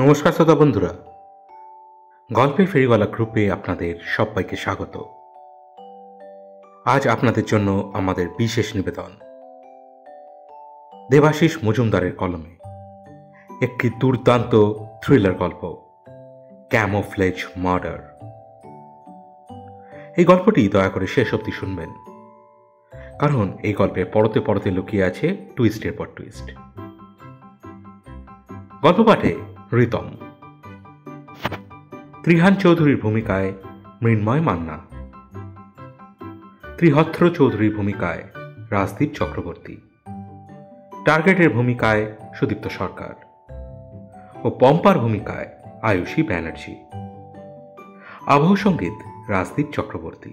নমস্কার শ্রোতা বন্ধুরা, গল্পের ফেরিওয়ালা গ্রুপে আপনাদের সবাইকে স্বাগত। আজ আপনাদের জন্য আমাদের বিশেষ নিবেদন দেবাশিস মজুমদারের কলমে একটি দুর্দান্ত থ্রিলার গল্প, ক্যামোফ্লেজ মার্ডার। এই গল্পটি দয়া করে শেষ অবধি শুনবেন, কারণ এই গল্পের পরতে পরতে লুকিয়ে আছে টুইস্টের পর টুইস্ট। গল্প পাঠে রিতম, ত্রিহান চৌধুরীর ভূমিকায় মৃন্ময় মান্না, ত্রিহত্র চৌধুরীর ভূমিকায় রাজদীপ চক্রবর্তী, টার্গেটের ভূমিকায় সুদীপ্ত সরকার ও পম্পার ভূমিকায় আয়ুষী ব্যানার্জি। আবহ সঙ্গীত Rajdeep Chakraborty.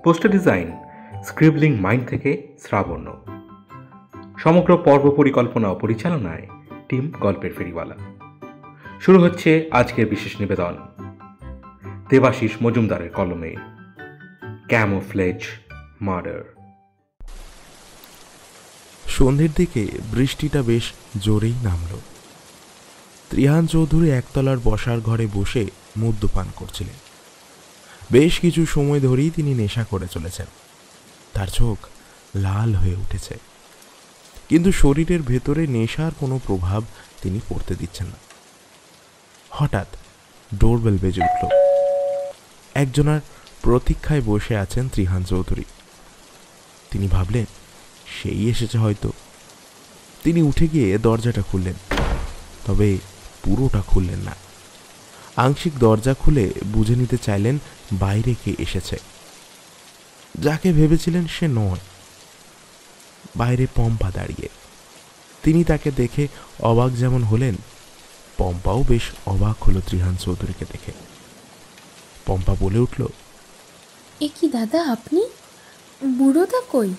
Poster design scribbling mind থেকে শ্রাবণ্য। সমগ্র পর্ব পরিকল্পনা ও পরিচালনায় টিম গল্পের ফেরিওয়ালা। শুরু হচ্ছে আজকের বিশেষ নিবেদন দেবাশিস মজুমদারের কলমে ক্যামোফ্লেজ মার্ডার। সন্ধ্যের দিকে বৃষ্টিটা বেশ জোরেই নামল। ত্রিহান চৌধুরী একতলার বসার ঘরে বসে মদ্যপান করছিলেন। বেশ কিছু সময় ধরেই তিনি নেশা করে চলেছেন। তার চোখ লাল হয়ে উঠেছে, কিন্তু শরীরের ভেতরে নেশার কোনো প্রভাব তিনি পড়তে দিচ্ছেন না। হঠাৎ ডোরবেল বেজে উঠল। একজনের প্রতীক্ষায় বসে আছেন ত্রিহান চৌধুরী। তিনি ভাবলেন সেই এসেছে হয়তো। তিনি উঠে গিয়ে দরজাটা খুললেন, তবে পুরোটা খুললেন না। আংশিক দরজা খুলে বুঝে নিতে চাইলেন বাইরে কে এসেছে। যাকে ভেবেছিলেন সে নয়। বাইরে পম্পা দাঁড়িয়ে। তিনি তাকে দেখে অবাক যেমন হলেন, পম্পাও বেশ অবাক হলো ত্রিহান চৌধুরীকে দেখে। পম্পা বলে উঠল, এ কি দাদা, আপনি? বুড়োদা কই?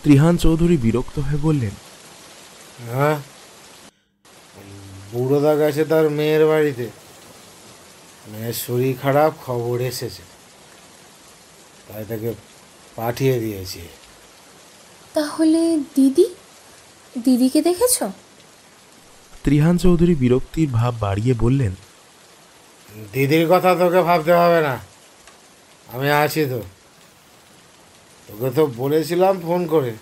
ত্রিহান চৌধুরী বিরক্ত হয়ে বললেন, হ্যাঁ, বুড়োদা গেছে তার মেয়ের বাড়িতে। মেয়ের শরীর খারাপ, খবর এসেছে, তাই তাকে পাঠিয়ে দিয়েছি। তাহলে দিদিকে দেখেছ? ত্রিহান চৌধুরী বিরক্তির ভাব বাড়িয়ে বললেন, দিদির কথা তোকে ভাবতে হবে না, আমি আছি তো। তোকে তো বলেছিলাম ফোন করে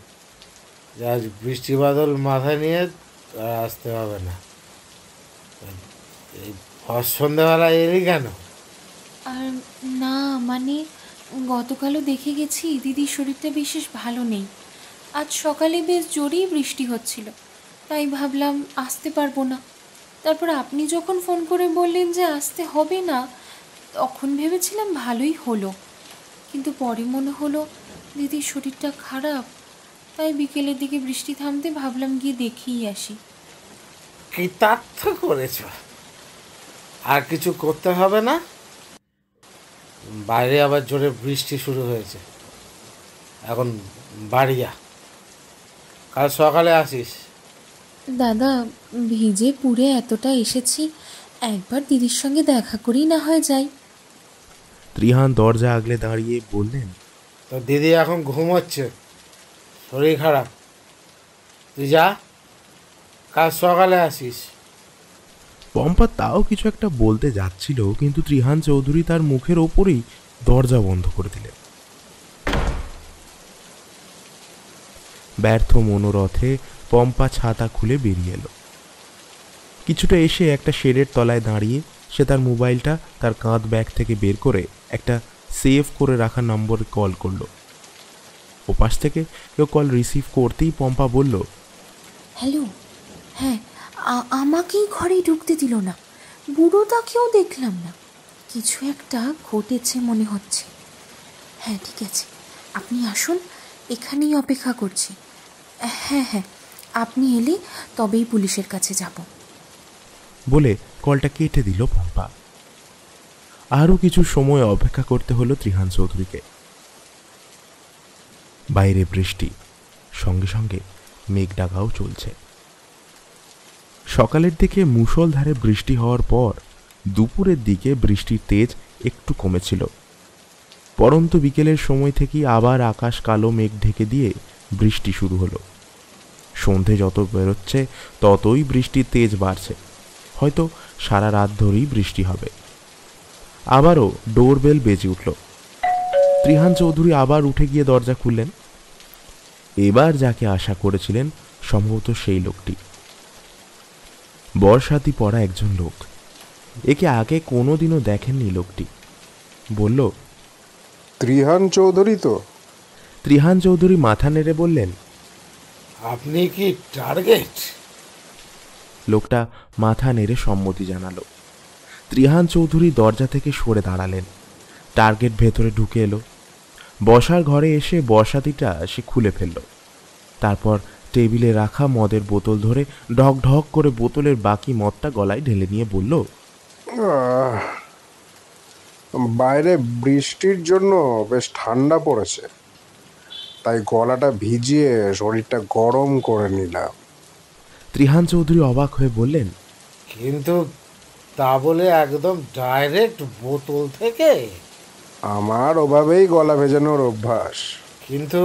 যে আজ বৃষ্টি বাদল মাথায় নিয়ে আর আসতে হবে না। এই সন্ধ্যাবেলা এলি কেন? আর না, মানে গতকালও দেখে গেছি দিদির শরীরটা বিশেষ ভালো নেই। আজ সকালে বেশ জোরেই বৃষ্টি হচ্ছিল, তাই ভাবলাম আসতে পারবো না। তারপর আপনি যখন ফোন করে বললেন যে আসতে হবে না, তখন ভেবেছিলাম ভালোই হলো, কিন্তু পরে মনে হলো দিদির শরীরটা খারাপ, তাই বিকেলের দিকে বৃষ্টি থামতে ভাবলাম গিয়ে দেখেই আসি। কৃতার্থ করেছ, আর কিছু করতে হবে না। বাইরে আবার জোরে বৃষ্টি শুরু হয়েছে, এখন বাড়ি যা, কাল সকালে আসিস। দাদা, ভিজে পুড়ে এতটা এসেছি, একবার দিদির সঙ্গে দেখা করেই না হয় যাই। ত্রিহান দরজা আগলে দাঁড়িয়ে বললেন, তো দিদি এখন ঘুমোচ্ছে, শরীর খারাপ, তুই যা, কাল সকালে আসিস। পম্পা তাও কিছু একটা বলতে যাচ্ছিল, কিন্তু ত্রিহান চৌধুরী তার মুখের ওপরেই দরজা বন্ধ করে দিলেন। ব্যর্থ মনোরথে পম্পা ছাতা খুলে বেরিয়ে এলো। কিছুটা এসে একটা শেডের তলায় দাঁড়িয়ে সে তার মোবাইলটা তার কাঁধ ব্যাগ থেকে বের করে একটা সেভ করে রাখা নম্বরে কল করলো। ওপাশ থেকে কেউ কল রিসিভ করতেই পম্পা বলল, হ্যালো। হ্যাঁ, আমাকেই ঘরে ঢুকতে দিল না, বুড়োটাকেও দেখলাম না। কিছু একটা ঘটেছে মনে হচ্ছে। হ্যাঁ ঠিক আছে, আপনি আসুন, এখানেই অপেক্ষা করছি। হ্যাঁ, আপনি এলে তবেই পুলিশের কাছে যাব। বলে কলটা কেটে দিল পম্পা। আরও কিছু সময় অপেক্ষা করতে হলো ত্রিহান চৌধুরীকে। বাইরে বৃষ্টি, সঙ্গে সঙ্গে মেঘ ডাকাও চলছে। সকালের দিকে মুষলধারে বৃষ্টি হওয়ার পর দুপুরের দিকে বৃষ্টির তেজ একটু কমেছিল। পরন্তু বিকেলের সময় থেকেই আবার আকাশ কালো মেঘ ঢেকে দিয়ে বৃষ্টি শুরু হলো। সন্ধে যত বেরোচ্ছে ততই বৃষ্টির তেজ বাড়ছে। হয়তো সারা রাত ধরেই বৃষ্টি হবে। আবারও ডোরবেল বেজে উঠল। ত্রিহান চৌধুরী আবার উঠে গিয়ে দরজা খুললেন। এবার যাকে আশা করেছিলেন সম্ভবত সেই লোকটি, বর্ষাতি পরা একজন লোক। একে আগে কোনোদিনও দেখেননি লোকটি। বলল, ত্রিহান চৌধুরী তো? ত্রিহান চৌধুরী মাথা নেড়ে বললেন, আপনি কি টার্গেট? লোকটা মাথা নেড়ে সম্মতি জানালো। ত্রিহান চৌধুরী দরজা থেকে সরে দাঁড়ালেন। টার্গেট ভেতরে ঢুকে এলো। বসার ঘরে এসে বর্ষাতিটা সে খুলে ফেলল। তারপর টেবিলে রাখা মদের বোতল ধরে ঢক ঢক করে বোতলের বাকি মদটা গলায় ঢেলে নিয়ে বলল, আহ, বাইরে বৃষ্টির জন্য বেশ ঠান্ডা পড়েছে, তাই গলাটা ভিজিয়ে শরীরটা গরম করে নিলাম। ত্রিহান চৌধুরী অবাক হয়ে বললেন, কিন্তু তা বলে একদম ডাইরেক্ট বোতল থেকে? আমার ওভাবেই গলা ভেজানোর অভ্যাস। কিন্তু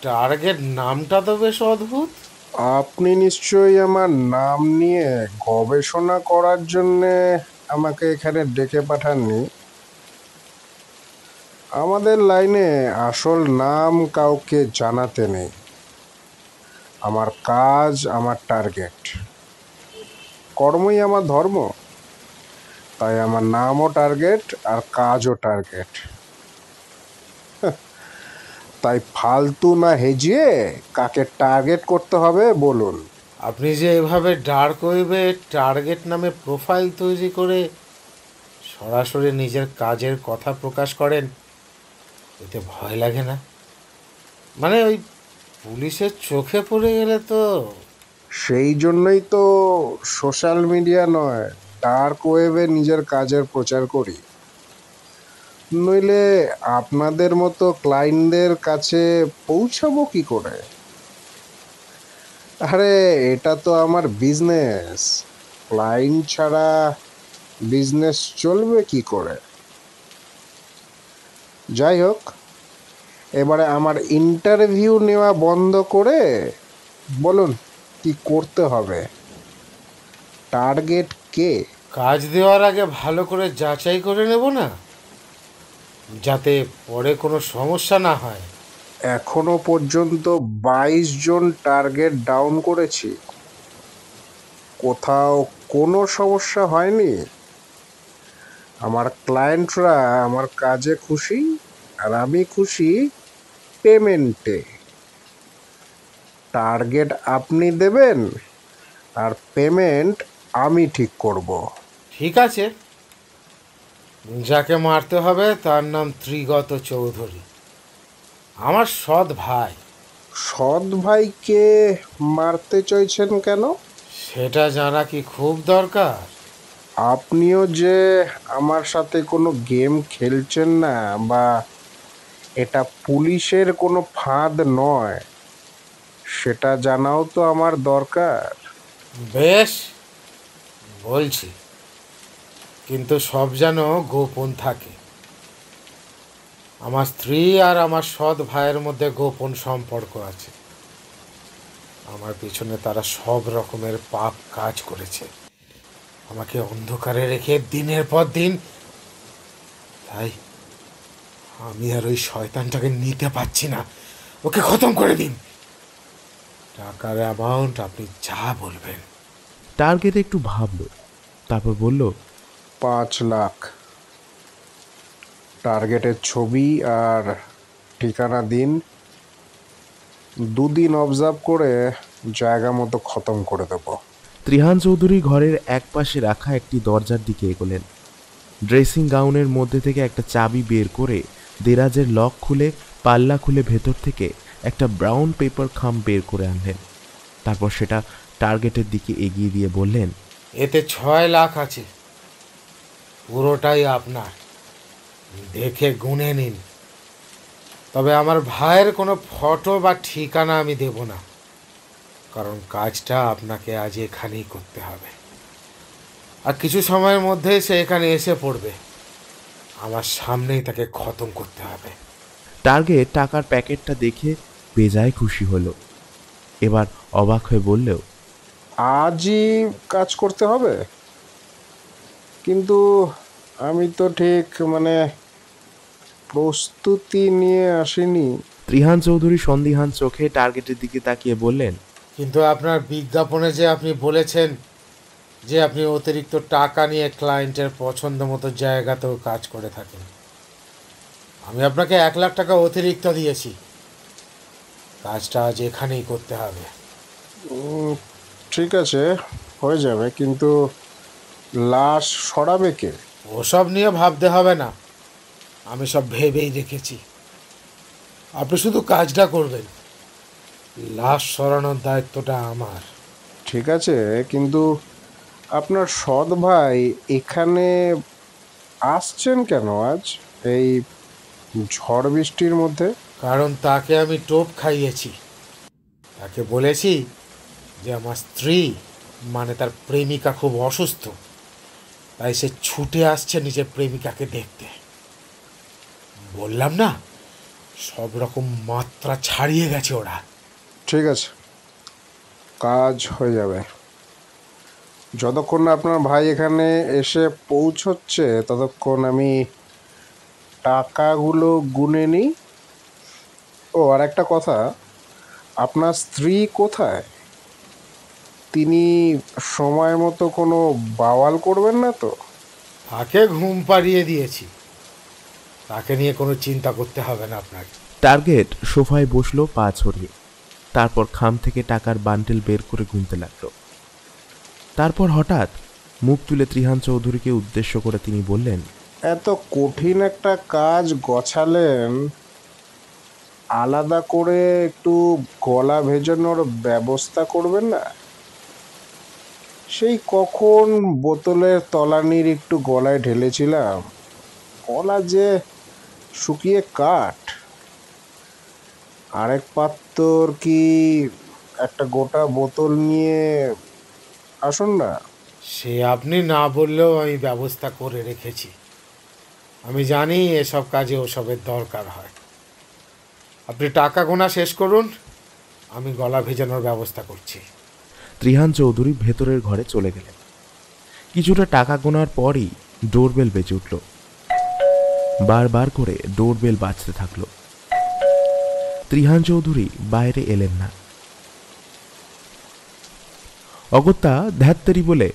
টার্গেট নামটা তো বেশ অদ্ভুত। আপনি নিশ্চয়ই আমার নাম নিয়ে গবেষণা করার জন্যে আমাকে এখানে ডেকে পাঠাননি। আমাদের লাইনে আসল নাম কাউকে জানাতে নেই। আমার কাজ আমার টার্গেট, কর্মই আমার ধর্ম। তাই আমার নামও টার্গেট আর কাজও টার্গেট। তাই ফালতু না হেজিয়ে কাকে টার্গেট করতে হবে বলুন। আপনি যে এভাবে ডার্ক ওয়েবে টার্গেট নামে প্রোফাইল তৈরি করে সরাসরি নিজের কাজের কথা প্রকাশ করেন, এতে ভয় লাগে না? মানে ওই পুলিশের চোখে পড়ে গেলে তো। সেই জন্যই তো সোশ্যাল মিডিয়া নয়, ডার্ক ওয়েবে নিজের কাজের প্রচার করি। নইলে আপনাদের মতো ক্লায়েন্টদের কাছে পৌঁছাবো কি করে? আরে এটা তো আমার বিজনেস। ক্লায়েন্ট ছাড়া বিজনেস চলবে কি করে? যাই হোক, এবারে আমার ইন্টারভিউ নেওয়া বন্ধ করে বলুন কি করতে হবে। টার্গেট কে? কাজ দেওয়ার আগে ভালো করে যাচাই করে নেব না, যাতে পরে কোনো সমস্যা না হয়। এখনো পর্যন্ত 22 জন টার্গেট ডাউন করেছি, কোথাও কোনো সমস্যা হয়নি। আমার ক্লায়েন্টরা আমার কাজে খুশি আর আমি খুশি পেমেন্টে। টার্গেট আপনি দেবেন আর পেমেন্ট আমি ঠিক করব। ঠিক আছে, যাকে মারতে হবে তার নাম ত্রিগত চৌধুরী, আমার সৎ ভাই। সৎ ভাইকে মারতে চাইছেন কেন? সেটা জানা কি খুব দরকার? আপনিও যে আমার সাথে কোনো গেম খেলছেন না বা এটা পুলিশের কোনো ফাঁদ নয়, সেটা জানাও তো আমার দরকার। বেশ, বলছি, কিন্তু সব যেন গোপন থাকে। আমার স্ত্রী আর আমার সৎ ভাইয়ের মধ্যে গোপন সম্পর্ক আছে। আমার পিছনে তারা সব রকমের পাপ কাজ করেছে, আমাকে অন্ধকারে রেখে দিনের পর দিন। তাই আমি আর ওই শয়তানটাকে নিতে পারছি না। ওকে খতম করে দিন। টাকার অ্যামাউন্ট আপনি যা বলবেন। টার্গেট একটু ভাবল, তারপর বলল, 5 লাখ। টার্গেটের ছবি আর ঠিকানা দিন, 2 দিন অবজার্ভ করে জায়গা মতো খতম করে দেবো। ত্রিহান চৌধুরী ঘরের এক পাশে রাখা একটি দরজার দিকে এগোলেন। ড্রেসিং গাউনের মধ্যে থেকে একটা চাবি বের করে দেরাজের লক খুলে পাল্লা খুলে ভেতর থেকে একটা ব্রাউন পেপার খাম বের করে আনলেন। তারপর সেটা টার্গেটের দিকে এগিয়ে দিয়ে বললেন, এতে 6 লাখ আছে, পুরোটাই আপনার, দেখে গুনে নিন। তবে আমার ভাইয়ের কোনো ফটো বা ঠিকানা আমি দেব না, কারণ কাজটা আপনাকে আজ এখানেই করতে হবে। আর কিছু সময়ের মধ্যেই সে এখানে এসে পড়বে। আমার সামনেই তাকে খতম করতে হবে। টার্গেট টাকার প্যাকেটটা দেখে বেজায় খুশি হলো। এবার অবাক হয়ে বললেও, আজই কাজ করতে হবে? কিন্তু আমি তো ঠিক প্রস্তুতি নিয়ে আসিনি। ত্রিহান চৌধুরী সন্দিহান চোখে টার্গেটের দিকে তাকিয়ে বললেন, কিন্তু আপনার বিজ্ঞাপনে যে আপনি বলেছেন যে আপনি অতিরিক্ত টাকা নিয়ে ক্লায়েন্টের পছন্দ মতো জায়গাতেও কাজ করে থাকেন, আমি আপনাকে 1 লাখ টাকা অতিরিক্ত দিয়েছি। কাজটা আজ এখানেই করতে হবে। ঠিক আছে, হয়ে যাবে, কিন্তু লাশ সরাবে কে? ওসব নিয়ে ভাবতে হবে না, আমি সব ভেবেই রেখেছি। আপনি শুধু কাজটা করবেন, লাশ সরানোর দায়িত্বটা আমার। ঠিক আছে, কিন্তু আপনার সৎ ভাই এখানে আসছেন কেন আজ এই ঝড় বৃষ্টির মধ্যে? কারণ তাকে আমি টোপ খাইয়েছি। তাকে বলেছি যে আমার স্ত্রী তার প্রেমিকা খুব অসুস্থ, তাই সে ছুটে আসছে নিজের প্রেমিকাকে দেখতে। বললাম না, সব রকম মাত্রা ছাড়িয়ে গেছে ওরা। ঠিক আছে, কাজ হয়ে যাবে। যতক্ষণ না আপনার ভাই এখানে এসে পৌঁছচ্ছে ততক্ষণ আমি টাকাগুলো গুনে নিই। ও, আর একটা কথা, আপনার স্ত্রী কোথায়? তিনি সময় মতো কোনো বাওয়াল করবেন না তো? তাকে ঘুম পাড়িয়ে দিয়েছি, তাকে নিয়ে কোনো চিন্তা করতে হবে না আপনাকে। টার্গেট সোফায় বসলো পা ছড়িয়ে, তারপর খাম থেকে টাকার বান্ডেল বের করে গুনতে লাগলো। তারপর হঠাৎ মুখ তুলে ত্রিহান চৌধুরীকে উদ্দেশ্য করে তিনি বললেন, এত কঠিন একটা কাজ গছালেন, আলাদা করে একটু গলা ভেজানোর ব্যবস্থা করবেন না? সেই কখন বোতলের তলানির একটু গলায় ঢেলেছিলাম, গলা যে শুকিয়ে কাঠ। আরেক পাত্তর কি একটা গোটা বোতল নিয়ে আসুন না। সে আপনি না বললেও আমি ব্যবস্থা করে রেখেছি। আমি জানি এসব কাজে ওসবের দরকার হয়। আপনি টাকা গোনা শেষ করুন, আমি গলা ভেজানোর ব্যবস্থা করছি। ত্রিহান চৌধুরী ভেতরের ঘরে চলে গেলেন। কিছুটা টাকা গোনার পরই ডোরবেল বেজে উঠল। বারবার করে ডোরবেল বাজতে থাকলো। ত্রিহান চৌধুরী বাইরে এলেন না। অগত্যা ধ্যাত্তেরি বলে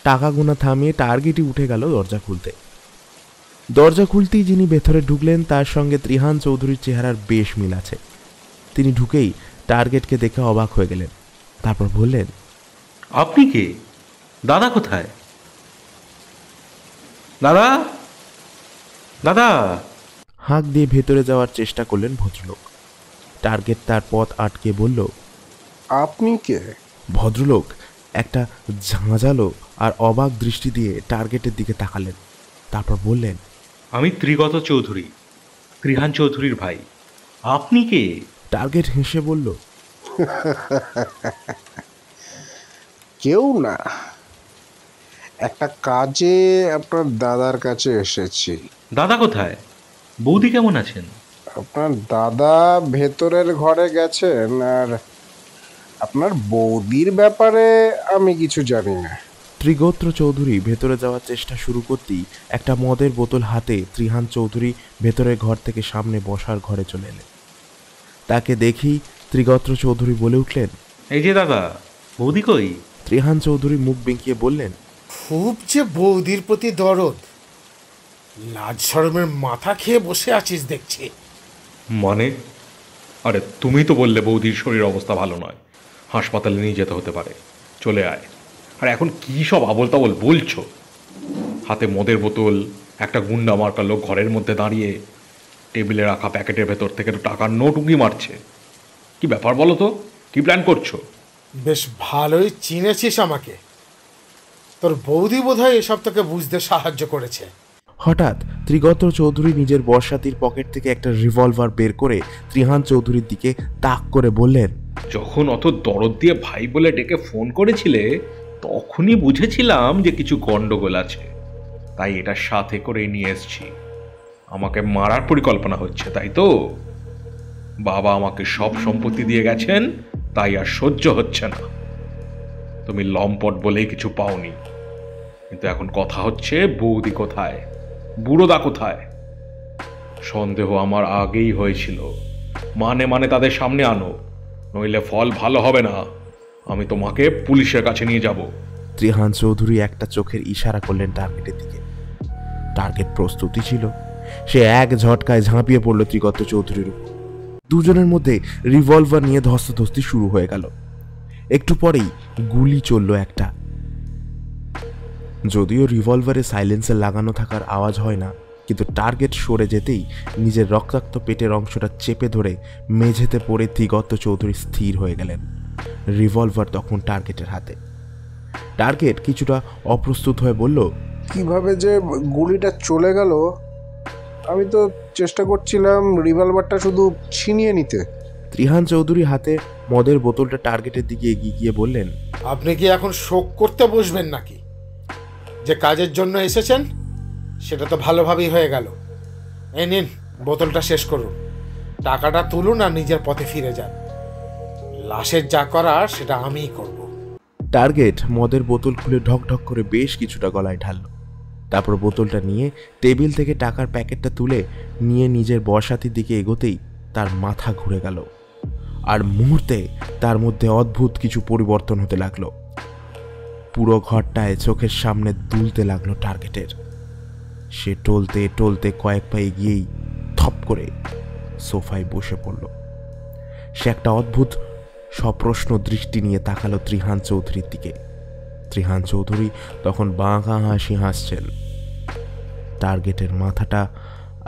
টাকা গোনা থামিয়ে টার্গেটই উঠে গেল দরজা খুলতে। দরজা খুলতেই যিনি ভেতরে ঢুকলেন তার সঙ্গে ত্রিহান চৌধুরীর চেহারার বেশ মিল আছে। তিনি ঢুকেই টার্গেটকে দেখে অবাক হয়ে গেলেন। তারপর বললেন, আপনি কে? দাদা কোথায়? দাদা, দাদা! হাঁক দিয়ে ভেতরে যাওয়ার চেষ্টা করলেন ভদ্রলোক। টার্গেট তার পথ আটকে বলল, আপনি কে? ভদ্রলোক একটা ঝাঁঝালো আর অবাক দৃষ্টি দিয়ে টার্গেটের দিকে তাকালেন। তারপর বললেন, আমি ত্রিগত চৌধুরী, ত্রিহান চৌধুরীর ভাই। আপনি কে? টার্গেট হেসে বলল, কেউ না, একটা কাজে আপনার দাদার কাছে এসেছি। দাদা কোথায়? বৌদি কেমন আছেন? আপনার দাদা ভেতরের ঘরে গেছেন, আর আপনার বৌদির ব্যাপারে আমি কিছু জানি না। ত্রিগোত্র চৌধুরী ভেতরে যাওয়ার চেষ্টা শুরু করতেই একটা মদের বোতল হাতে ত্রিহান চৌধুরী ভেতরের ঘর থেকে সামনে বসার ঘরে চলে এলেন। তাকে দেখেই ত্রিগোত্র চৌধুরী বলে উঠলেন, এই যে দাদা, বৌদি কই? ত্রিহান চৌধুরী মুখ বেঁকিয়ে বললেন, খুব যে বৌদির প্রতি দরদ, লাজ শরমের মাথা খেয়ে বসে আছিস দেখছি। মানে? আরে তুমি তো বললে বৌদির শরীর অবস্থা ভালো নয়, হাসপাতালে নিয়ে যেতে হতে পারে, চলে আয়। আর এখন কী সব আবোল তাবোল বলছো? হাতে মদের বোতল, একটা গুন্ডা মার্কা লোক ঘরের মধ্যে দাঁড়িয়ে টেবিলে রাখা প্যাকেটের ভেতর থেকে টাকার নোট উঁকি মারছে। কি ব্যাপার বলো তো? কি প্ল্যান করছো? বেশ ভালোই চিনেছিস আমাকে। তোর বৌদি বোধহয় এসব তোকে বুঝতে সাহায্য করেছে। হঠাৎ ত্রিগোত্র চৌধুরী নিজের বর্ষাতির পকেট থেকে একটা রিভলভার বের করে ত্রিহান চৌধুরীর দিকে তাক করে বললেন, যখন অত দরদ দিয়ে ভাই বলে ডেকে ফোন করেছিলে তখনই বুঝেছিলাম যে কিছু গন্ডগোল আছে, তাই এটা সাথে করে নিয়ে এসছি। আমাকে মারার পরিকল্পনা হচ্ছে, তাই তো? বাবা আমাকে সব সম্পত্তি দিয়ে গেছেন, তাই আর সহ্য হচ্ছে না। তুমি লম্পট বলেই কিছু পাওনি। কিন্তু এখন কথা হচ্ছে বৌদি কোথায়, বুড়োদা কোথায়? সন্দেহ আমার আগেই হয়েছিল। মানে মানে তাদের সামনে আনো, নইলে ফল ভালো হবে না। আমি তোমাকে পুলিশের কাছে নিয়ে যাব। ত্রিহান চৌধুরী একটা চোখের ইশারা করলেন টার্গেটের দিকে। টার্গেট প্রস্তুতি ছিল। সে এক ঝটকায় ঝাঁপিয়ে পড়ল ত্রিগত চৌধুরীর উপর। দুজনের মধ্যে রিভলভার নিয়ে ধস্তাধস্তি শুরু হয়ে গেল। একটু পরেই গুলি চলল একটা। যদিও রিভলভারে সাইলেন্সার লাগানো থাকার আওয়াজ হয় না, কিন্তু টার্গেট সরে যেতেই নিজের রক্তাক্ত পেটের অংশটা চেপে ধরে মেঝেতে পড়ে ত্রিগত চৌধুরী স্থির হয়ে গেলেন। রিভলভার তখন টার্গেটের হাতে। টার্গেট কিছুটা অপ্রস্তুত হয়ে বলল, কিভাবে যে গুলিটা চলে গেল, আমি তো চেষ্টা করছিলাম রিভলভারটা শুধু ছিনিয়ে নিতে। ত্রিহান চৌধুরী হাতে মদের বোতলটা টার্গেটের দিকে এগিয়ে গিয়ে বললেন, আপনি কি এখন শোক করতে বসবেন নাকি? যে কাজের জন্য এসেছেন সেটা তো ভালোভাবেই হয়ে গেল। এই নিন, বোতলটা শেষ করুন, টাকাটা তুলুন আর নিজের পথে ফিরে যান। লাশের যা করার সেটা আমিই করব। টার্গেট মদের বোতল খুলে ঢক ঢক করে বেশ কিছুটা গলায় ঢালল। তারপর বোতলটা নিয়ে টেবিল থেকে টাকার প্যাকেটটা তুলে নিয়ে নিজের বসাতির দিকে এগোতেই তার মাথা ঘুরে গেল। আর মুহূর্তে তার মধ্যে অদ্ভুত কিছু পরিবর্তন হতে লাগলো। পুরো ঘরটায় চোখের সামনে দুলতে লাগলো টার্গেটের। সে টলতে টলতে কয়েক পা এগিয়েই থপ করে সোফায় বসে পড়ল। সে একটা অদ্ভুত সপ্রশ্ন দৃষ্টি নিয়ে তাকালো ত্রিহান চৌধুরীর দিকে। ত্রিহান চৌধুরী তখন বাঁকা হাসি হাসছেন। টার্গেটের মাথাটা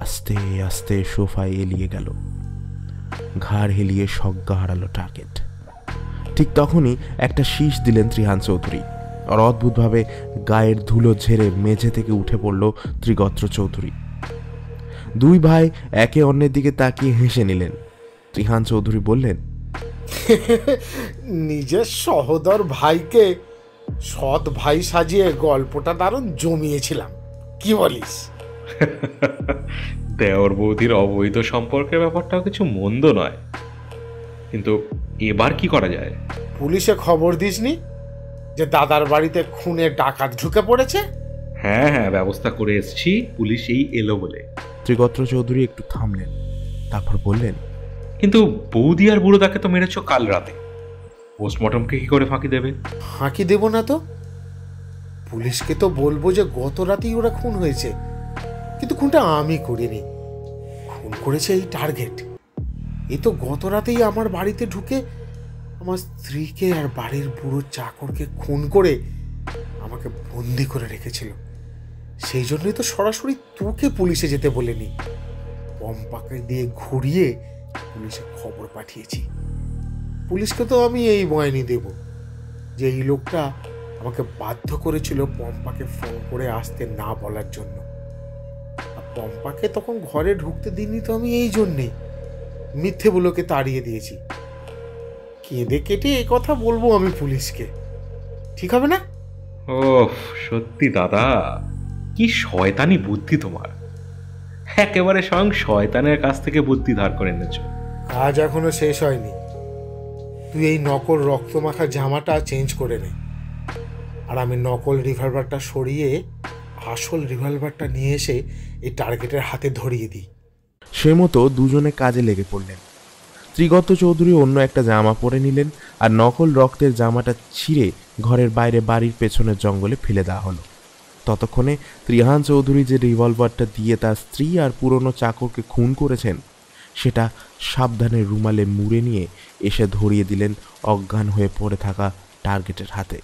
আস্তে আস্তে সোফায় এলিয়ে গেল। ঘাড় হেলিয়ে সজ্ঞা হারালো টার্গেট। ঠিক তখনই একটা শীষ দিলেন ত্রিহান চৌধুরী, আর অদ্ভুতভাবে গায়ের ধুলো ঝেড়ে মেঝে থেকে উঠে পড়ল ত্রিগত্র চৌধুরী। দুই ভাই একে অন্যের দিকে তাকিয়ে হেসে নিলেন। ত্রিহান চৌধুরী বললেন, নিজের সহোদর ভাইকে সৎ ভাই সাজিয়ে গল্পটা দারুণ জমিয়েছিলাম, কি বলিস? দেওর বৌদির অবৈধ সম্পর্কের ব্যাপারটাও কিছু মন্দ নয়, কিন্তু এবার কি করা যায়? পুলিশে খবর দিসনি যে দাদার বাড়িতে খুনের ডাকাত ঢুকে পড়েছে? হ্যাঁ হ্যাঁ, ব্যবস্থা করে এসেছি, পুলিশ এই এলো বলে। ত্রিগত্র চৌধুরী একটু থামলেন, তারপর বললেন, কিন্তু বৌদি আর বুড়োদাকে তো মেরেছ কাল রাতে, পোস্টমর্টমকে কি করে ফাঁকি দেবে? ফাঁকি দেব না তো? পুলিশকে তো বলবো যে গত রাতেই ওরা খুন হয়েছে, কিন্তু খুনটা আমি করিনি, খুন করেছে এই টার্গেট। এই তো গত রাতেই আমার বাড়িতে ঢুকে আমার স্ত্রীকে আর বাড়ির বুড়ো চাকরকে খুন করে আমাকে বন্দি করে রেখেছিল। সেই জন্যই তো সরাসরি তোকে পুলিশে যেতে বলেনি, পম্পাকে দিয়ে ঘুরিয়ে পুলিশে খবর পাঠিয়েছি। পুলিশকে তো আমি এই বয়ানি দেব যে এই লোকটা আমাকে বাধ্য করেছিল পম্পাকে ফোন করে আসতে না বলার জন্য। আর পম্পাকে তখন ঘরে ঢুকতে দিইনি তো আমি এই জন্যেই, মিথ্যে বলোকে তাড়িয়ে দিয়েছি। কেঁদে কেটে এ কথা বলবো আমি পুলিশকে, ঠিক হবে না? ও সত্যি দাদা, কি শয়তানি বুদ্ধি তোমার! একেবারে স্বয়ং শয়তানের কাছ থেকে বুদ্ধি ধার করে এনেছ। কাজ এখনো শেষ হয়নি। তুই এই নকল রক্তমাখা জামাটা চেঞ্জ করে নে, আর আমি নকল রিভলভারটা সরিয়ে আসল রিভলভারটা নিয়ে এসে এই টার্গেটের হাতে ধরিয়ে দিই। সে মতো দুজনে কাজে লেগে পড়লেন। ত্রিগত চৌধুরী অন্য একটা জামা পরে নিলেন, আর নকল রক্তের জামাটা ছিঁড়ে ঘরের বাইরে বাড়ির পেছনের জঙ্গলে ফেলে দেওয়া হলো। ততক্ষণে ত্রিহান চৌধুরী যে রিভলভারটা দিয়ে তার স্ত্রী আর পুরনো চাকরকে খুন করেছেন, সেটা সাবধানে রুমালে মুড়ে নিয়ে এসে ধরিয়ে দিলেন অজ্ঞান হয়ে পড়ে থাকা টার্গেটের হাতে।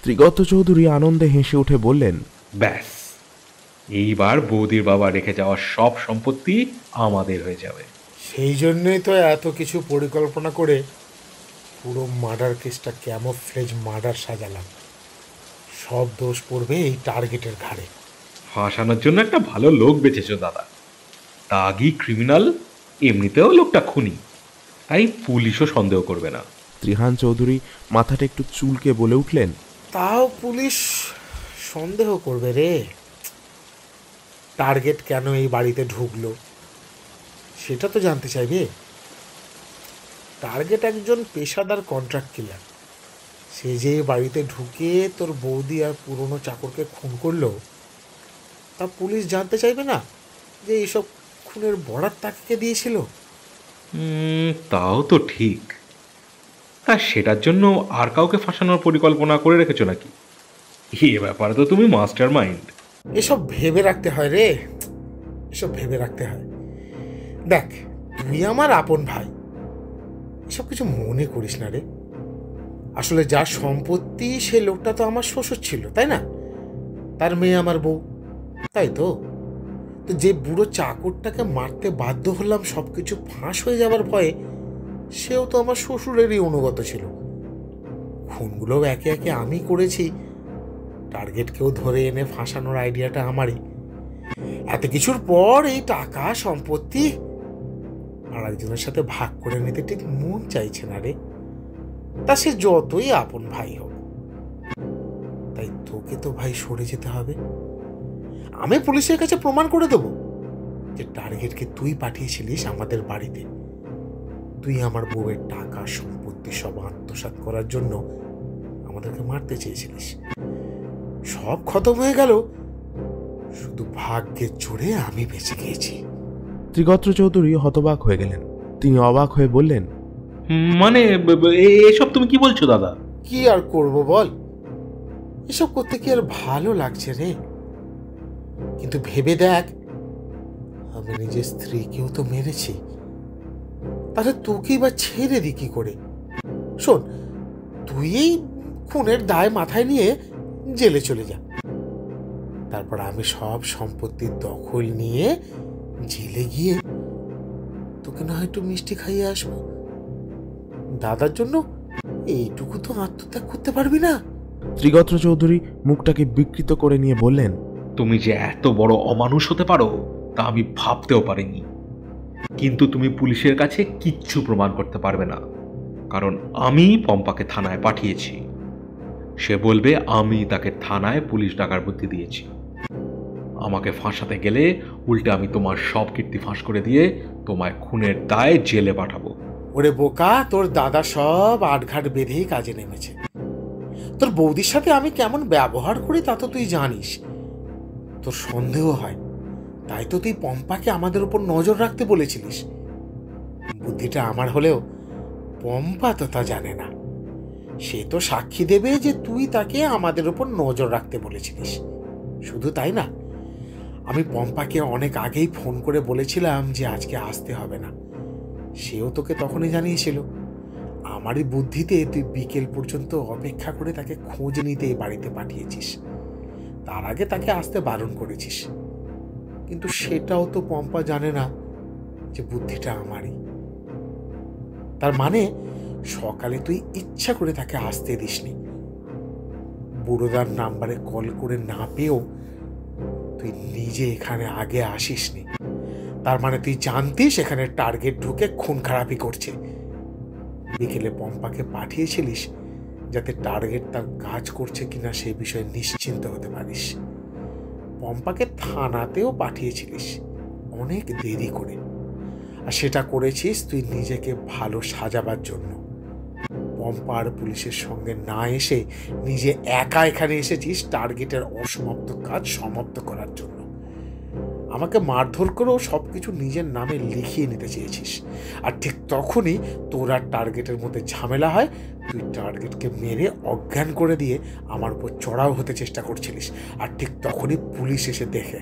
ত্রিগত চৌধুরী আনন্দে হেসে উঠে বললেন, ব্যাস, এইবার বৌদির বাবা রেখে যাওয়া সব সম্পত্তি আমাদের হয়ে যাবে। সেই জন্যই তো এত কিছু পরিকল্পনা করে পুরো মার্ডার কেসটা ক্যামোফ্লেজ মার্ডার সাজালাম। সব দোষ পড়বে এই টার্গেটের ঘাড়ে। ফাঁসানোর জন্য একটা ভালো লোক বেঁচেছো দাদা। দাগি ক্রিমিনাল, এমনিতেও লোকটা খুনি, তাই পুলিশও সন্দেহ করবে না। ত্রিহান চৌধুরী মাথাটা একটু চুলকে বলে উঠলেন, তাও পুলিশ সন্দেহ করবে রে। টার্গেট কেন এই বাড়িতে ঢুকলো সেটা তো জানতে চাইবে। টার্গেট একজন পেশাদার কন্ট্রাক্ট কিলার, সে যে বাড়িতে ঢুকে তোর বৌদি আর পুরনো চাকরকে খুন করলো, তা পুলিশ জানতে চাইবে না যে এইসব খুনের বরাত তাকে দিয়েছিল? তাও তো ঠিক। তা সেটার জন্য আর কাউকে ফাঁসানোর পরিকল্পনা করে রেখেছো নাকি? এ ব্যাপারে তো তুমি মাস্টার মাইন্ড। এসব ভেবে রাখতে হয় রে, এসব ভেবে রাখতে হয়। দেখ, তুই আমার আপন ভাই, এসব কিছু মনে করিস না রে। আসলে যার সম্পত্তি সে লোকটা তো আমার শ্বশুর ছিল, তাই না? তার মেয়ে আমার বউ, তাই তো। তো যে বুড়ো চাকরটাকে মারতে বাধ্য হলাম সব কিছু ফাঁস হয়ে যাবার ভয়ে, সেও তো আমার শ্বশুরেরই অনুগত ছিল। খুনগুলোও একে একে আমি করেছি, টার্গেটকেও ধরে এনে ফাঁসানোর আইডিয়াটা আমারই। এত কিছুর পর এই টাকা সম্পত্তি আর একজনের সাথে ভাগ করে নিতে ঠিক মন চাইছে না রে। তা সে যতই আপন ভাই হোক, তাই তোকে তো ভাই সরে যেতে হবে। আমি পুলিশের কাছে প্রমাণ করে দেবো যে টার্গেটকে তুই পাঠিয়েছিলিস আমাদের বাড়িতে। তুই আমার বউয়ের টাকা সম্পত্তি সব আত্মসাৎ করার জন্য আমাদেরকে মারতে চেয়েছিলিস। সব খতম হয়ে গেল, শুধু ভাগ্যের জোরে আমি বেঁচে গিয়েছি। ত্রিগত্র চৌধুরী হতবাক হয়ে গেলেন। তিনি অবাক হয়ে বললেন, মানে এসব তুমি কি বলছো দাদা? কি আর করব বল, এসব করতে কি আর ভালো লাগছে রে? কিন্তু ভেবে দেখ, আমি নিজের স্ত্রীকেও তো মেরেছি, তাহলে তোকেই বা ছেড়ে দি কি করে? শোন, তুই এই খুনের দায় মাথায় নিয়ে জেলে চলে যা, তারপর আমি সব সম্পত্তির দখল নিয়ে জেলে গিয়ে তোকে না হয় একটু মিষ্টি খাইয়ে আসবো। দাদার জন্য এইটুকু তো আত্মত্যাগ করতে পারবি না? ত্রিগত্র চৌধুরী মুখটাকে বিকৃত করে নিয়ে বললেন, তুমি যে এত বড় অমানুষ হতে পারো তা আমি ভাবতেও পারিনি। কিন্তু তুমি পুলিশের কাছে কিচ্ছু প্রমাণ করতে পারবে না, কারণ আমি পম্পাকে থানায় পাঠিয়েছি। সে বলবে আমি তাকে থানায় পুলিশ ডাকার বুদ্ধি দিয়েছি। আমাকে ফাঁসাতে গেলে উল্টে আমি তোমার সব কীর্তি ফাঁস করে দিয়ে তোমায় খুনের দায়ে জেলে পাঠাবো। ওরে বোকা, তোর দাদা সব আটঘাট বেঁধেই কাজে নেমেছে। তোর বৌদির সাথে আমি কেমন ব্যবহার করি তা তো তুই জানিস। তোর সন্দেহ হয়, তাই তো তুই পম্পাকে আমাদের উপর নজর রাখতে বলেছিলিস। বুদ্ধিটা আমার হলেও পম্পা তো তা জানে না। সে তো সাক্ষী দেবে যে তুই তাকে আমাদের উপর নজর রাখতে বলেছিলিস। শুধু তাই না, আমি পম্পাকে অনেক আগেই ফোন করে বলেছিলাম যে আজকে আসতে হবে না। সেও তোকে তখনই জানিয়েছিল। আমারই বুদ্ধিতে তুই বিকেল পর্যন্ত অপেক্ষা করে তাকে খোঁজ নিতে এই বাড়িতে পাঠিয়েছিস। তার আগে তাকে আসতে বারণ করেছিস। কিন্তু সেটাও তো পম্পা জানে না যে বুদ্ধিটা আমারই। তার মানে সকালে তুই ইচ্ছা করে তাকে আসতে দিসনি। বুড়োদার নাম্বারে কল করে না পেয়েও তুই নিজে এখানে আগে আসিসনি। তার মানে তুই জানতিস এখানে টার্গেট ঢুকে খুন খারাপি করছে। বিকেলে পম্পাকে পাঠিয়েছিলিস যাতে টার্গেট তার কাজ করছে কিনা সে বিষয়ে নিশ্চিন্ত হতে পারিস। পম্পাকে থানাতেও পাঠিয়েছিলিস অনেক দেরি করে, আর সেটা করেছিস তুই নিজেকে ভালো সাজাবার জন্য। পম্পা আর পুলিশের সঙ্গে না এসে নিজে একা এখানে এসেছিস টার্গেটের অসমাপ্ত কাজ সমাপ্ত করার জন্য। আমাকে মারধর করেও সবকিছু নিজের নামে লিখিয়ে নিতে চেয়েছিস। আর ঠিক তখনই তোর আর টার্গেটের মধ্যে ঝামেলা হয়। তুই টার্গেটকে মেরে অজ্ঞান করে দিয়ে আমার উপর চড়াও হতে চেষ্টা করছিলিস, আর ঠিক তখনই পুলিশ এসে দেখে।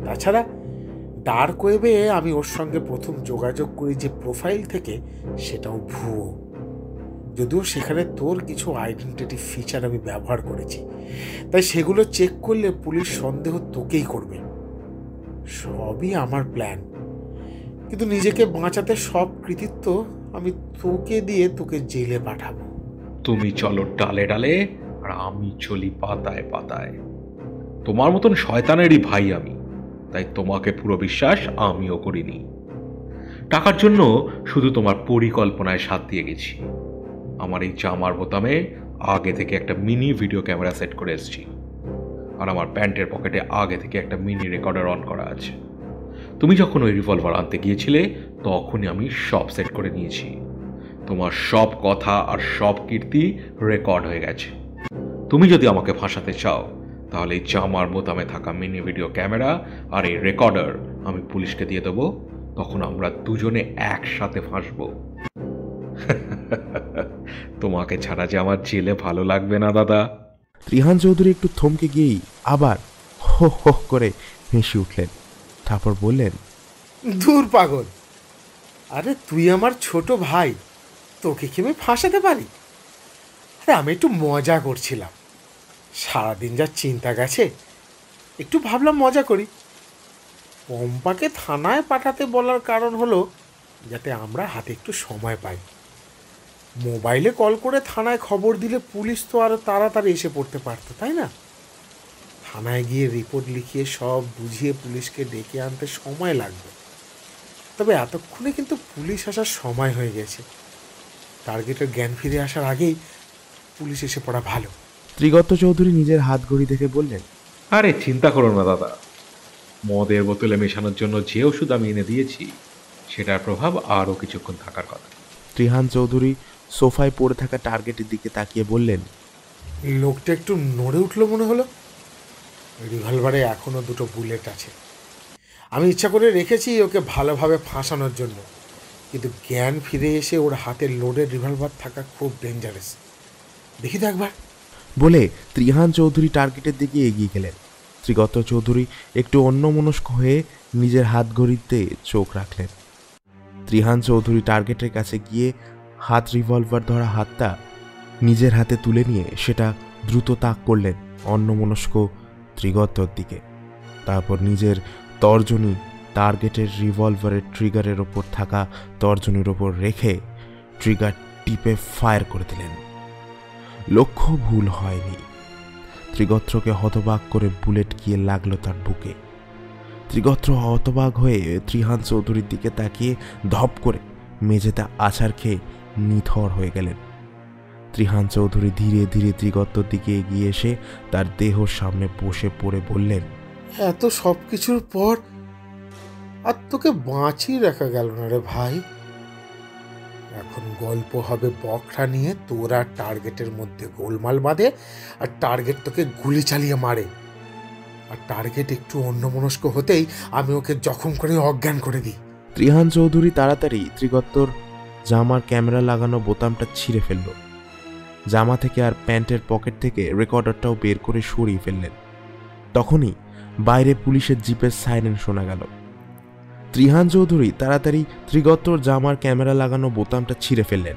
তাছাড়া ডার্ক ওয়েবে আমি ওর সঙ্গে প্রথম যোগাযোগ করি যে প্রোফাইল থেকে, সেটাও ভুয়ো। যদিও সেখানে তোর কিছু আইডেন্টিটি ফিচার আমি ব্যবহার করেছি, তাই সেগুলো চেক করলে পুলিশ সন্দেহ তোকেই করবে। সবই আমার প্ল্যান, কিন্তু নিজেকে বাঁচাতে সব কৃতিত্ব আমি তোকে দিয়ে তোকে জেলে পাঠাবো। তুমি চলো ডালে ডালে, আর আমি চলি পাতায় পাতায়। তোমার মতন শয়তানেরই ভাই আমি, তাই তোমাকে পুরো বিশ্বাস আমিও করিনি। টাকার জন্য শুধু তোমার পরিকল্পনায় সাথ দিয়ে গেছি। আমার এই জামার বোতামে আগে থেকে একটা মিনি ভিডিও ক্যামেরা সেট করে এসেছি, আর আমার প্যান্টের পকেটে আগে থেকে একটা মিনি রেকর্ডার অন করা আছে। তুমি যখন ওই রিভলভার আনতে গিয়েছিলে তখনই আমি সব সেট করে নিয়েছি। তোমার সব কথা আর সব কীর্তি রেকর্ড হয়ে গেছে। তুমি যদি আমাকে ফাঁসাতে চাও তাহলে এই জামার বোতামে থাকা মিনি ভিডিও ক্যামেরা আর এই রেকর্ডার আমি পুলিশকে দিয়ে দেবো, তখন আমরা দুজনে একসাথে ফাঁসবো। তোমাকে ছাড়া যে আমার জেলে ভালো লাগবে না দাদা। ত্রিহান চৌধুরী একটু থমকে গিয়েই আবার হো হো করে হেসে উঠলেন। তারপর বললেন, দূর পাগল, আরে তুই আমার ছোট ভাই, তোকে কি আমি ফাঁসাতে পারি? আরে আমি একটু মজা করছিলাম, সারাদিন যা চিন্তা গেছে, একটু ভাবলাম মজা করি। পম্পাকে থানায় পাঠাতে বলার কারণ হলো যাতে আমরা হাতে একটু সময় পাই। মোবাইলে কল করে থানায় খবর দিলে পুলিশ তো আরও তাড়াতাড়ি এসে পড়তে পারতো, তাই না? থানায় গিয়ে রিপোর্ট লিখিয়ে সব বুঝিয়ে পুলিশকে ডেকে আনতে সময় লাগবে। তবে এতক্ষণে কিন্তু পুলিশ আসার সময় হয়ে গেছে। টার্গেটের জ্ঞান ফিরে আসার আগেই পুলিশ এসে পড়া ভালো। ত্রিগত্ত চৌধুরী নিজের হাত ঘড়ি দেখে বললেন, আরে চিন্তা করো না দাদা, মদের বোতলে মেশানোর জন্য যে ওষুধ আমি এনে দিয়েছি সেটার প্রভাব আরও কিছুক্ষণ থাকার কথা। ত্রিহান চৌধুরী সোফায় পড়ে থাকা টার্গেটের দিকে তাকিয়ে বললেন, লোকটা একটু নড়ে উঠলো মনে হলো। রিভলভারে এখনও 2টো বুলেট আছে। আমি ইচ্ছা করে রেখেছি ওকে ভালোভাবে ফাঁসানোর জন্য, কিন্তু জ্ঞান ফিরে এসে ওর হাতে লোডেড রিভলভার থাকা খুব ডেঞ্জারাস। দেখি তো একবার। বলে ত্রিহান চৌধুরী টার্গেটের দিকে এগিয়ে গেলেন। ত্রিগত্ত চৌধুরী একটু অন্যমনস্ক হয়ে নিজের হাত ঘড়িতে চোখ রাখলেন। ত্রিহান চৌধুরী টার্গেটের কাছে গিয়ে হাত রিভলভার ধরা হাতটা নিজের হাতে তুলে নিয়ে সেটা দ্রুত তাক করলেন অন্যমনস্ক ত্রিগত্তর দিকে। তারপর নিজের তর্জনী টার্গেটের রিভলভারের ট্রিগারের ওপর থাকা তর্জনীর ওপর রেখে ট্রিগার টিপে ফায়ার করে দিলেন। লক্ষ্য ভুল হয়নি। ত্রিগত্রকে হতবাক করে বুলেট গিয়ে লাগলো তার বুকে। ত্রিগত্র হতবাক হয়ে ত্রিহান চৌধুরীর দিকে তাকিয়ে ধপ করে মেঝেতে আছাড় খেয়ে নিথর হয়ে গেলেন। ত্রিহান চৌধুরী ধীরে ধীরে ত্রিগত্তর দিকে এগিয়ে এসে তার দেহর সামনে বসে পড়ে বললেন, এত সব কিছুর পর আর তোকে বাঁচিয়ে রাখা গেল না রে ভাই। এখন গল্প হবে বকরা নিয়ে, তোর আর টার্গেটের মধ্যে গোলমাল বাঁধে আর টার্গেট তোকে গুলি চালিয়ে মারে। আর টার্গেট একটু অন্যমনস্ক হতেই আমি ওকে জখম করে অজ্ঞান করে দিই। ত্রিহান চৌধুরী তাড়াতাড়ি ত্রিগত্তর জামার ক্যামেরা লাগানো বোতামটা ছিঁড়ে ফেলল। জামা থেকে আর প্যান্টের পকেট থেকে রেকর্ডারটাও বের করে সরিয়ে ফেললেন। তখনই বাইরে পুলিশের জিপের সাইরেন শোনা গেল। ত্রিহান চৌধুরী তাড়াতাড়ি ত্রিগত্তর জামার ক্যামেরা লাগানো বোতামটা ছিঁড়ে ফেললেন।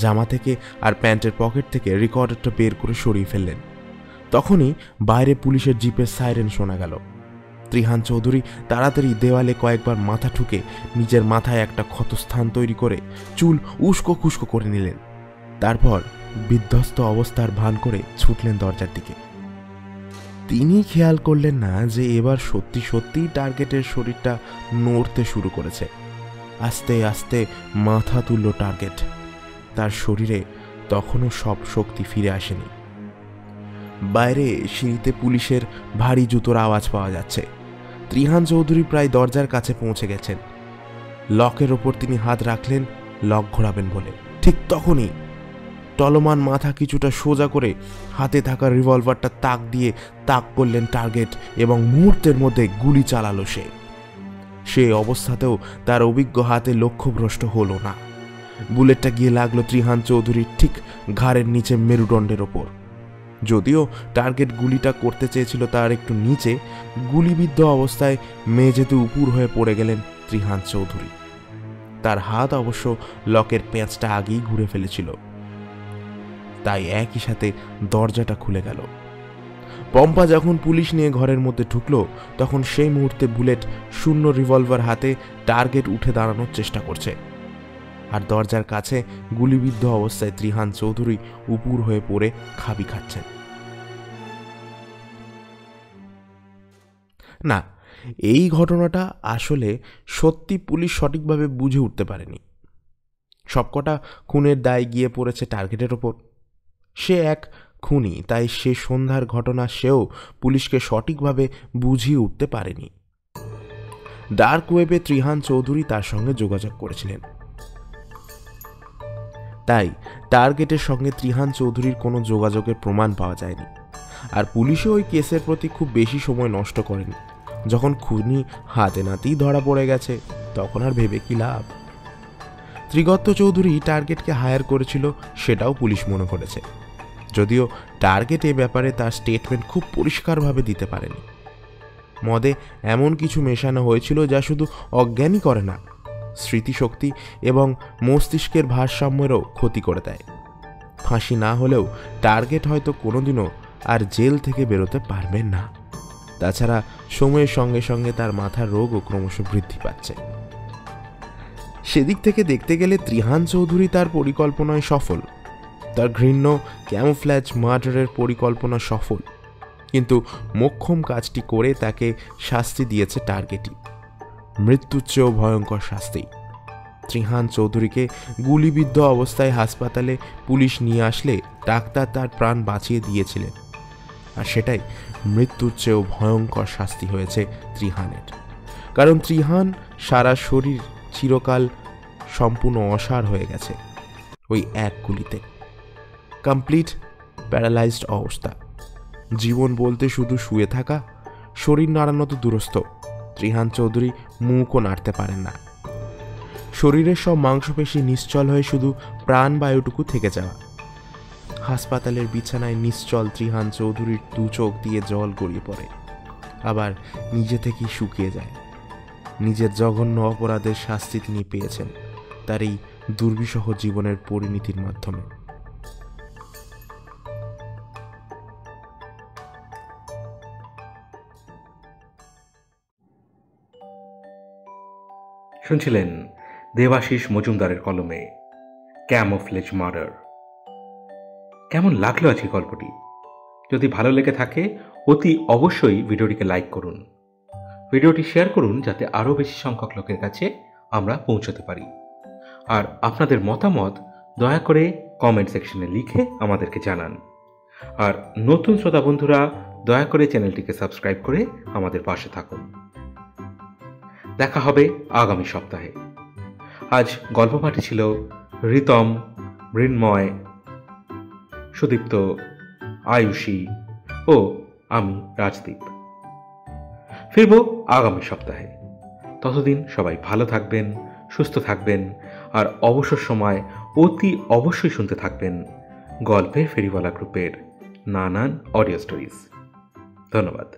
জামা থেকে আর প্যান্টের পকেট থেকে রেকর্ডারটা বের করে সরিয়ে ফেললেন। তখনই বাইরে পুলিশের জিপের সাইরেন শোনা গেল। ত্রিহান চৌধুরী তাড়াতাড়ি দেওয়ালে কয়েকবার মাথা ঠুকে নিজের মাথায় একটা ক্ষতস্থান তৈরি করে চুল উস্কো খুস্কো করে নিলেন। তারপর বিধ্বস্ত অবস্থার ভান করে ছুটলেন দরজার দিকে। তিনি খেয়াল করলেন না যে এবার সত্যি সত্যি টার্গেটের শরীরটা নড়তে শুরু করেছে। আস্তে আস্তে মাথা তুলল টার্গেট। তার শরীরে তখনও সব শক্তি ফিরে আসেনি। বাইরে সিঁড়িতে পুলিশের ভারী জুতোর আওয়াজ পাওয়া যাচ্ছে। ত্রিহান চৌধুরী প্রায় দরজার কাছে পৌঁছে গেছেন। লকের ওপর তিনি হাত রাখলেন লক ঘোরাবেন বলে। ঠিক তখনই টলমান মাথা কিছুটা সোজা করে হাতে থাকা রিভলভারটা তাক দিয়ে তাক করলেন টার্গেট এবং মুহূর্তের মধ্যে গুলি চালালো সে। সে অবস্থাতেও তার অভিজ্ঞ হাতে লক্ষ্যভ্রষ্ট হলো না। বুলেটটা গিয়ে লাগলো ত্রিহান চৌধুরীর ঠিক ঘাড়ের নিচে মেরুদণ্ডের ওপর। যদিও টার্গেট গুলিটা করতে চেয়েছিল তার একটু নিচে, গুলিবিদ্ধ অবস্থায় মেঝেতে উপুর হয়ে পড়ে গেলেন ত্রিহান চৌধুরী। তার হাত অবশ্য লকের পেঁচটা আগেই ঘুরে ফেলেছিল, তাই একই সাথে দরজাটা খুলে গেল। পম্পা যখন পুলিশ নিয়ে ঘরের মধ্যে ঢুকলো তখন সেই মুহূর্তে বুলেট শূন্য রিভলভার হাতে টার্গেট উঠে দাঁড়ানোর চেষ্টা করছে, আর দরজার কাছে গুলিবিদ্ধ অবস্থায় ত্রিহান চৌধুরী উপুর হয়ে পড়ে খাবি খাচ্ছেন। না, এই ঘটনাটা আসলে সত্যি পুলিশ সঠিকভাবে বুঝে উঠতে পারেনি। সবকটা খুনের দায় গিয়ে পড়েছে টার্গেটের ওপর। সে এক খুনি, তাই সে সন্ধ্যার ঘটনা সেও পুলিশকে সঠিকভাবে বুঝিয়ে উঠতে পারেনি। ডার্ক ওয়েবে ত্রিহান চৌধুরী তার সঙ্গে যোগাযোগ করেছিলেন। তাই টার্গেটের সঙ্গে ত্রিহান চৌধুরীর কোনো যোগাযোগের প্রমাণ পাওয়া যায়নি। আর পুলিশও ওই কেসের প্রতি খুব বেশি সময় নষ্ট করেনি। যখন খুনি হাতে নাতেই ধরা পড়ে গেছে, তখন আর ভেবে কি লাভ? ত্রিগত্ত চৌধুরী টার্গেটকে হায়ার করেছিল সেটাও পুলিশ মনে করেছে, যদিও টার্গেট এ ব্যাপারে তার স্টেটমেন্ট খুব পরিষ্কারভাবে দিতে পারেনি। মদে এমন কিছু মেশানো হয়েছিল যা শুধু অজ্ঞানই করে না, স্মৃতিশক্তি এবং মস্তিষ্কের ভারসাম্যেরও ক্ষতি করে দেয়। ফাঁসি না হলেও টার্গেট হয়তো কোনোদিনও আর জেল থেকে বেরোতে পারবেন না। তাছাড়া সময়ের সঙ্গে সঙ্গে তার মাথার রোগও ক্রমশ বৃদ্ধি পাচ্ছে। সেদিক থেকে দেখতে গেলে ত্রিহান চৌধুরী তার পরিকল্পনায় সফল। তার ঘৃণ্য ক্যামোফ্ল্যাজ মার্ডারের পরিকল্পনা সফল, কিন্তু মোক্ষম কাজটি করে তাকে শাস্তি দিয়েছে টার্গেটই, মৃত্যুর চেয়েও ভয়ঙ্কর শাস্তি। ত্রিহান চৌধুরীকে গুলিবিদ্ধ অবস্থায় হাসপাতালে পুলিশ নিয়ে আসলে ডাক্তার তার প্রাণ বাঁচিয়ে দিয়েছিলেন, আর সেটাই মৃত্যুর চেয়েও ভয়ঙ্কর শাস্তি হয়েছে ত্রিহানের। কারণ ত্রিহান সারা শরীর চিরকাল সম্পূর্ণ অসাড় হয়ে গেছে ওই এক গুলিতে। কমপ্লিট প্যারালাইজড অবস্থা। জীবন বলতে শুধু শুয়ে থাকা, শরীর নাড়ানো তো দূরস্থ, ত্রিহান চৌধুরী মুখও নাড়তে পারেন না। শরীরের সব মাংসপেশি নিশ্চল হয়ে শুধু প্রাণবায়ুটুকু থেকে যাওয়া। হাসপাতালের বিছানায় নিশ্চল ত্রিহান চৌধুরীর দু চোখ দিয়ে জল গড়িয়ে পড়ে, আবার নিজে থেকেই শুকিয়ে যায়। নিজের জঘন্য অপরাধের শাস্তি তিনি পেয়েছেন তার এই দুর্বিষহ জীবনের পরিণতির মাধ্যমে। শুনছিলেন দেবাশিস মজুমদারের কলমে ক্যামোফ্লেজ মার্ডার। কেমন লাগলো আজকে গল্পটি? যদি ভালো লেগে থাকে অতি অবশ্যই ভিডিওটিকে লাইক করুন, ভিডিওটি শেয়ার করুন, যাতে আরও বেশি সংখ্যক লোকের কাছে আমরা পৌঁছতে পারি। আর আপনাদের মতামত দয়া করে কমেন্ট সেকশনে লিখে আমাদেরকে জানান। আর নতুন শ্রোতা বন্ধুরা দয়া করে চ্যানেলটিকে সাবস্ক্রাইব করে আমাদের পাশে থাকুন। দেখা হবে আগামী সপ্তাহে। আজ গল্প পাঠে ছিল রিতম, মৃন্ময়, সুদীপ্ত, আয়ুষী ও আমি রাজদীপ। ফিরব আগামী সপ্তাহে। ততদিন সবাই ভালো থাকবেন, সুস্থ থাকবেন, আর অবসর সময় অতি অবশ্যই শুনতে থাকবেন গল্পের ফেরিওয়ালা গ্রুপের নানান অডিও স্টোরিজ। ধন্যবাদ।